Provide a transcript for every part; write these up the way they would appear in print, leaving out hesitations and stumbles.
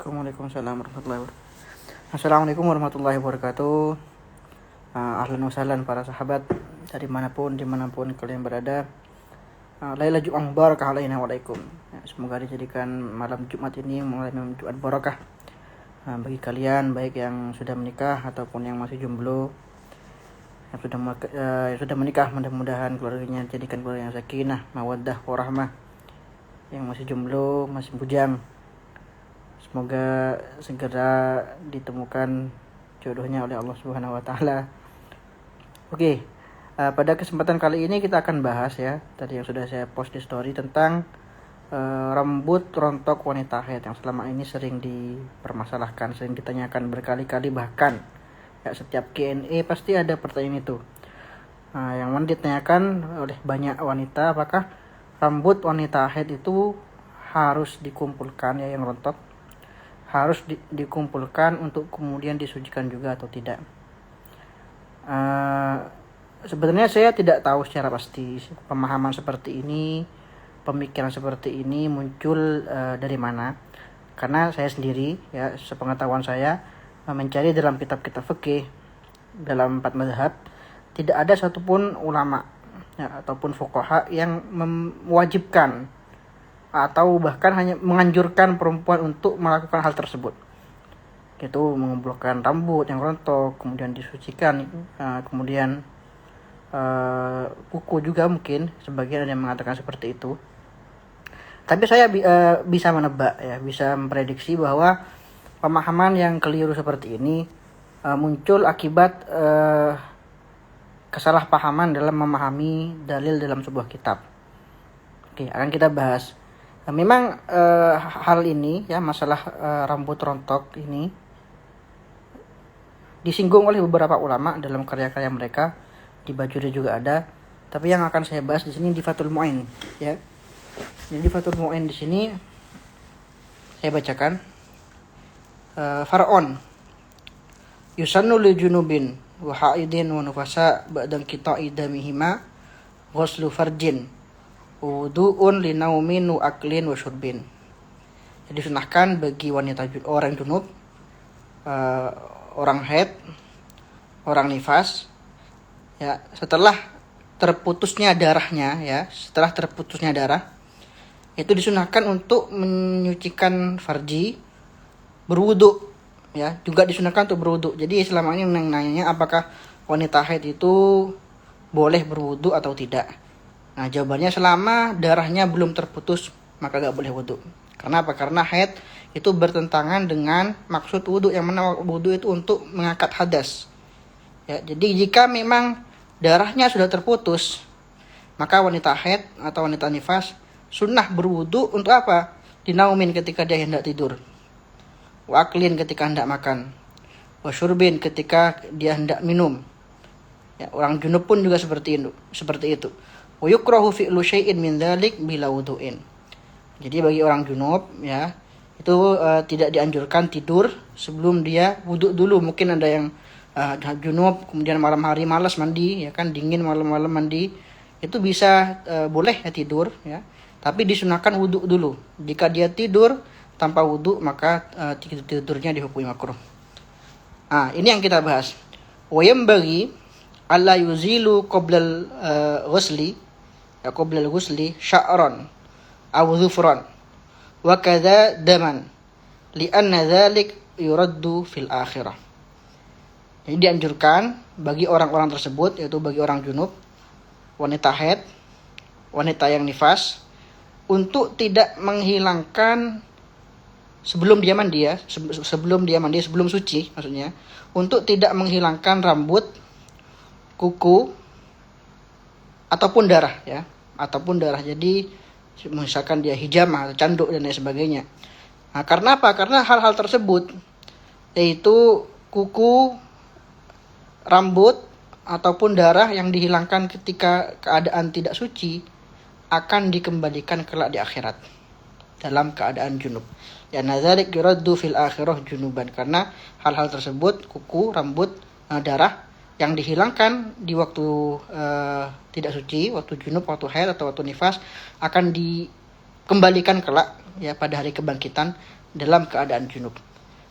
Assalamualaikum warahmatullahi wabarakatuh. Ahlan wa sahlan para sahabat dari dimanapun kalian berada. Laila Jumat barakah alaina walaikum. Semoga dijadikan malam Jumat ini malam Jumat barakah bagi kalian, baik yang sudah menikah ataupun yang masih jomblo. Yang sudah menikah, mudah-mudahan keluarganya jadikan keluarga yang sakinah, mawaddah, warahmah. Yang masih jomblo, masih bujang, semoga segera ditemukan jodohnya oleh Allah Subhanahu wa taala. Oke, pada kesempatan kali ini kita akan bahas ya, tadi yang sudah saya post di story tentang rambut rontok wanita haid yang selama ini sering dipermasalahkan, sering ditanyakan berkali-kali, bahkan ya setiap Q&A pasti ada pertanyaan itu. Yang mana ditanyakan oleh banyak wanita, apakah rambut wanita haid itu harus dikumpulkan ya, yang rontok harus dikumpulkan untuk kemudian disucikan juga atau tidak. Sebenarnya saya tidak tahu secara pasti pemahaman seperti ini, pemikiran seperti ini muncul dari mana. Karena saya sendiri ya, sepengetahuan saya mencari dalam kitab-kitab fikih dalam 4 mazhab, tidak ada satupun ulama ya, ataupun fuqaha yang mewajibkan atau bahkan hanya menganjurkan perempuan untuk melakukan hal tersebut, yaitu mengumpulkan rambut yang rontok kemudian disucikan, kemudian kuku juga mungkin sebagian ada yang mengatakan seperti itu. Tapi saya bisa menebak ya, bisa memprediksi bahwa pemahaman yang keliru seperti ini muncul akibat kesalahpahaman dalam memahami dalil dalam sebuah kitab. Oke, akan kita bahas. Memang hal ini ya, masalah rambut rontok ini disinggung oleh beberapa ulama dalam karya-karya mereka, di Bajuri juga ada. Tapi yang akan saya bahas di sini di Fathul Mu'in ya. Jadi di Fathul Mu'in di sini saya bacakan Far'on yusannu li junubin wa haidin wa nufasa ba'dan qita'i damihima ghuslu farjin wudu'un li naumin wa aklin wa syurbin. Jadi disunahkan bagi wanita orang junub, orang haid, orang nifas ya, setelah terputusnya darahnya ya, setelah terputusnya darah itu disunahkan untuk menyucikan farji, berwudu ya, juga disunahkan untuk berwudu. Jadi selama ini nanya apakah wanita haid itu boleh berwudu atau tidak. Nah, jawabannya selama darahnya belum terputus maka gak boleh wudu. Karena apa? Karena haid itu bertentangan dengan maksud wudu, yang mana wudu itu untuk mengangkat hadas. Ya, jadi jika memang darahnya sudah terputus, maka wanita haid atau wanita nifas sunnah berwudu untuk apa? Dinaumin ketika dia hendak tidur. Wa aklin ketika hendak makan. Wa syurbin ketika dia hendak minum. Ya, orang junub pun juga seperti itu. Wa yukrahu fi'lu syai'in min dzalik bila wudu'in. Jadi bagi orang junub ya, itu tidak dianjurkan tidur sebelum dia wudu dulu. Mungkin ada yang junub kemudian malam hari malas mandi ya kan, dingin malam-malam mandi, itu bisa boleh ya tidur ya, tapi disunahkan wudu dulu. Jika dia tidur tanpa wudu maka tidurnya dihukumi makruh. Ini yang kita bahas. Wa yambaghi alla yuzilu qoblal ghusli sya'ran aw dhufran wa kadza daman li'anna dzalik yuraddu fil akhirah. Jadi dianjurkan bagi orang-orang tersebut, yaitu bagi orang junub, wanita haid, wanita yang nifas, untuk tidak menghilangkan sebelum dia mandi, sebelum suci maksudnya, untuk tidak menghilangkan rambut, kuku ataupun darah ya, Jadi misalkan dia hijamah atau canduk dan lain sebagainya. Nah, karena apa? Karena hal-hal tersebut, yaitu kuku, rambut ataupun darah yang dihilangkan ketika keadaan tidak suci, akan dikembalikan kelak di akhirat dalam keadaan junub. Ya nadzalik yuraddu fil akhirah junuban, karena hal-hal tersebut, kuku, rambut, darah yang dihilangkan di waktu tidak suci, waktu junub, waktu haid atau waktu nifas, akan dikembalikan kelak ya pada hari kebangkitan dalam keadaan junub.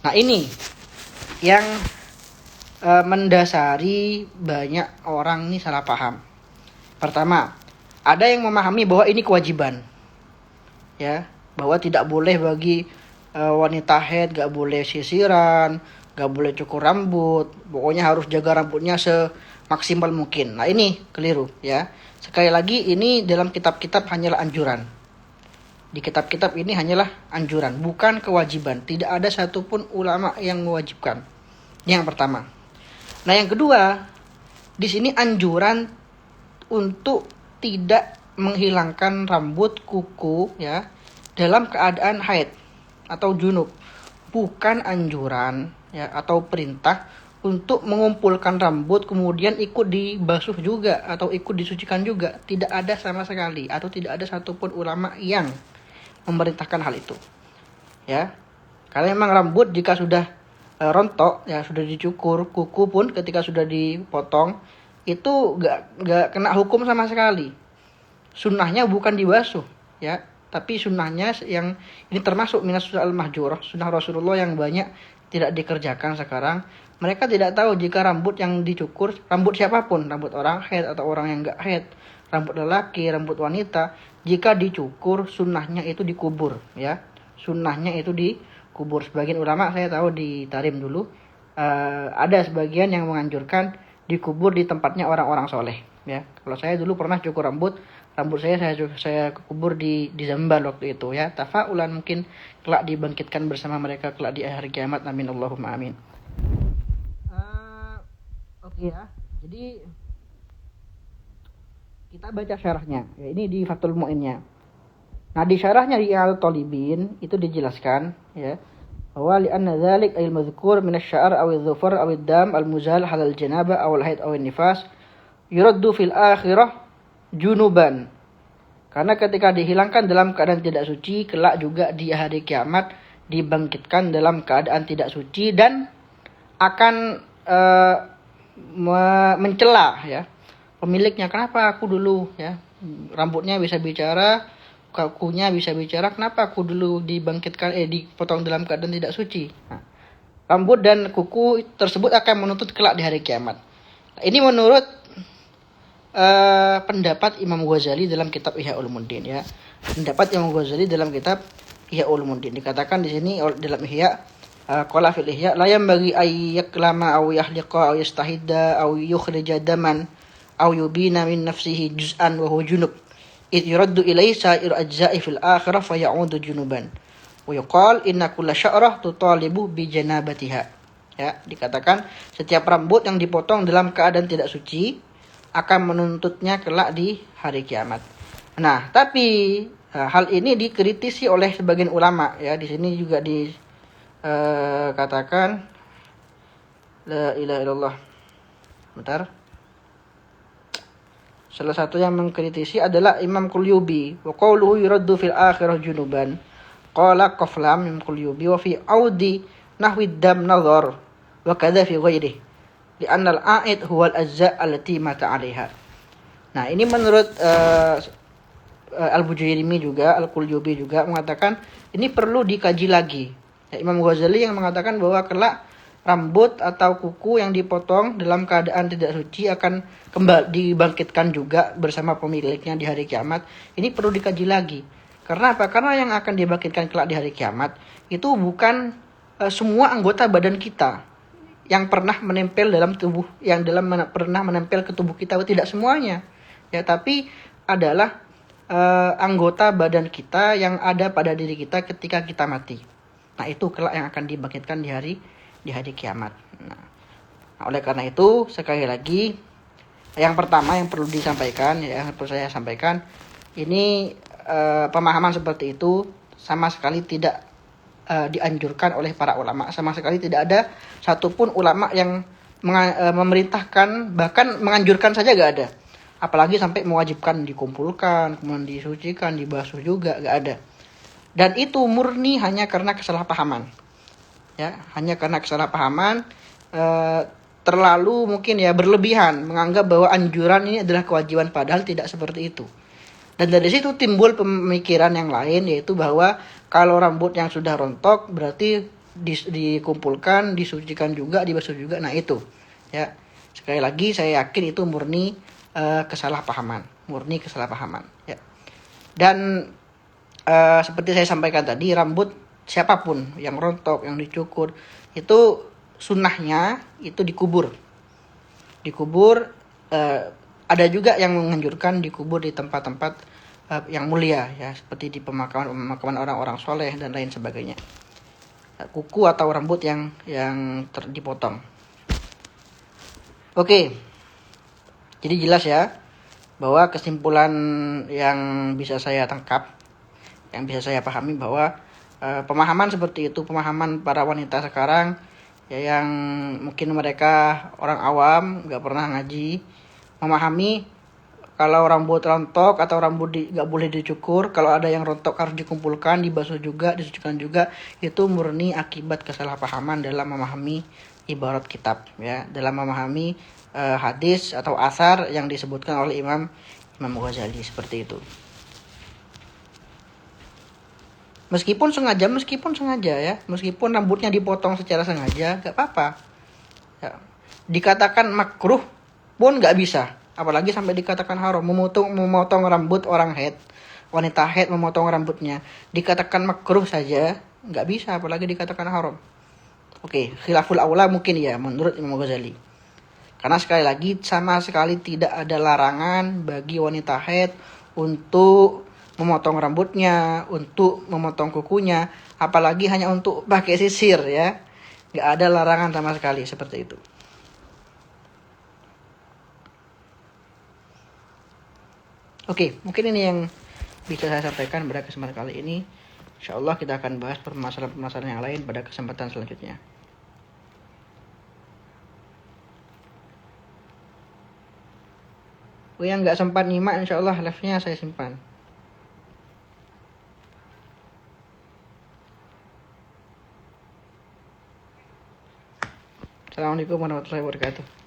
Nah ini yang mendasari banyak orang ini salah paham. Pertama, ada yang memahami bahwa ini kewajiban, ya, bahwa tidak boleh bagi wanita haid, gak boleh sisiran, gak boleh cukur rambut, pokoknya harus jaga rambutnya semaksimal mungkin. Nah ini keliru, ya. Sekali lagi ini dalam kitab-kitab hanyalah anjuran. Di kitab-kitab ini hanyalah anjuran, bukan kewajiban. Tidak ada satupun ulama yang mewajibkan. Yang pertama. Nah yang kedua, di sini anjuran untuk tidak menghilangkan rambut, kuku, ya, dalam keadaan haid atau junub, bukan anjuran, ya, atau perintah untuk mengumpulkan rambut kemudian ikut dibasuh juga atau ikut disucikan juga. Tidak ada sama sekali, atau tidak ada satupun ulama yang memerintahkan hal itu, ya. Karena memang rambut jika sudah rontok, ya, sudah dicukur, kuku pun ketika sudah dipotong itu gak kena hukum sama sekali. Sunnahnya bukan dibasuh, ya, tapi sunnahnya yang ini termasuk minas sunnah al-mahjurah, sunnah Rasulullah yang banyak tidak dikerjakan sekarang. Mereka tidak tahu jika rambut yang dicukur, rambut siapapun, rambut orang haid atau orang yang gak haid, rambut lelaki, rambut wanita, jika dicukur sunnahnya itu dikubur, ya, sunnahnya itu dikubur. Sebagian ulama saya tahu di Tarim dulu ada sebagian yang menganjurkan dikubur di tempatnya orang-orang soleh, ya. Kalau saya dulu pernah cukur rambut saya kubur di Zamban waktu itu, ya. Tafaulan mungkin kelak dibangkitkan bersama mereka kelak di hari kiamat. Amin Allahumma amin. Oke, ya. Jadi kita baca syarahnya, ya, ini di Fathul Mu'innya. Nah di syarahnya di Al-Talibin itu dijelaskan, ya, bahwa li'anna dzalik ayil madhkur min asy-sya'r aw adh-dhufar aw ad-dam al-muzal halal janabah aw al-haid aw an-nifas yuraddu fil akhirah junuban. Karena ketika dihilangkan dalam keadaan tidak suci, kelak juga di hari kiamat dibangkitkan dalam keadaan tidak suci dan akan mencela, ya, pemiliknya. Kenapa aku dulu, ya, rambutnya bisa bicara, kukunya bisa bicara, kenapa aku dulu dibangkitkan dipotong dalam keadaan tidak suci? Nah, rambut dan kuku tersebut akan menuntut kelak di hari kiamat. Nah, ini menurut pendapat Imam Ghazali dalam kitab Ihya Ulumuddin, ya. Pendapat Imam Ghazali dalam kitab Ihya Ulumuddin dikatakan di sini dalam Ihya, qala fil Ihya la yanbaghi ay yaklama aw yahliqa aw yastahidda aw yukhrija daman aw yubina min nafsihi juz'an wa huwa junub id yuraddu ilayhi sa'ir ajza'i fil akhirah fa ya'udu junuban wa yuqal inna kulla sya'rah tutalibu bi janabatiha. Ya, dikatakan setiap rambut yang dipotong dalam keadaan tidak suci akan menuntutnya kelak di hari kiamat. Nah, tapi hal ini dikritisi oleh sebagian ulama, ya. Di sini juga dikatakan la ilaha illallah. Bentar. Salah satu yang mengkritisi adalah Imam Qulyubi. Wa qawluhu yuraddu fil akhirah junuban. Qala Qaflam Imam Qulyubi wa fi audi nahwi dam nazar wa kadza fi ghairihi. Li'anna al-a'id huwa al-ajza' allati mata 'alaiha. Nah, ini menurut Al-Bujairimi juga, Al-Qulyubi juga mengatakan ini perlu dikaji lagi. Ya, Imam Ghazali yang mengatakan bahwa kelak rambut atau kuku yang dipotong dalam keadaan tidak suci akan kembali dibangkitkan juga bersama pemiliknya di hari kiamat. Ini perlu dikaji lagi. Karena apa? Karena yang akan dibangkitkan kelak di hari kiamat itu bukan semua anggota badan kita yang pernah menempel dalam tubuh, pernah menempel ke tubuh kita, tidak semuanya, ya, tapi adalah anggota badan kita yang ada pada diri kita ketika kita mati. Nah, itu kelak yang akan dibangkitkan di hari kiamat. Nah, oleh karena itu sekali lagi yang pertama yang perlu disampaikan, ya, yang perlu saya sampaikan, ini pemahaman seperti itu sama sekali tidak dianjurkan oleh para ulama. Sama sekali tidak ada satupun ulama yang memerintahkan, bahkan menganjurkan saja gak ada. Apalagi sampai mewajibkan dikumpulkan, kemudian disucikan, dibasuh juga, gak ada. Dan itu murni hanya karena kesalahpahaman. Ya, hanya karena kesalahpahaman, terlalu mungkin, ya, berlebihan menganggap bahwa anjuran ini adalah kewajiban, padahal tidak seperti itu. Dan dari situ timbul pemikiran yang lain, yaitu bahwa Kalau rambut yang sudah rontok berarti dikumpulkan, disucikan juga, dibasuh juga. Nah itu ya, sekali lagi saya yakin itu murni kesalahpahaman, ya. Dan seperti saya sampaikan tadi, rambut siapapun yang rontok, yang dicukur, itu sunnahnya itu dikubur. Ada juga yang menganjurkan dikubur di tempat-tempat yang mulia ya, seperti di pemakaman orang-orang soleh dan lain sebagainya. Kuku atau rambut yang dipotong. Oke. Jadi jelas ya bahwa kesimpulan yang bisa saya tangkap, yang bisa saya pahami bahwa pemahaman seperti itu, pemahaman para wanita sekarang ya, yang mungkin mereka orang awam, nggak pernah ngaji, memahami kalau rambut rontok atau rambut nggak boleh dicukur, kalau ada yang rontok harus dikumpulkan, dibasuh juga, disucikan juga, itu murni akibat kesalahpahaman dalam memahami ibarat kitab ya, dalam memahami hadis atau asar yang disebutkan oleh Imam Ghazali seperti itu. Meskipun sengaja ya, meskipun rambutnya dipotong secara sengaja, gak apa-apa ya. Dikatakan makruh pun gak bisa, apalagi sampai dikatakan haram. Memotong rambut orang haid, wanita haid memotong rambutnya dikatakan makruh saja gak bisa, apalagi dikatakan haram. Oke, khilaful aula mungkin ya menurut Imam Ghazali, karena sekali lagi sama sekali tidak ada larangan bagi wanita haid untuk memotong rambutnya, untuk memotong kukunya, apalagi hanya untuk pakai sisir ya. Nggak ada larangan sama sekali seperti itu. Oke, mungkin ini yang bisa saya sampaikan pada kesempatan kali ini. Insya Allah kita akan bahas permasalahan yang lain pada kesempatan selanjutnya. Yang nggak sempat nyimak, insya Allah live-nya saya simpan. Assalamualaikum warahmatullahi wabarakatuh.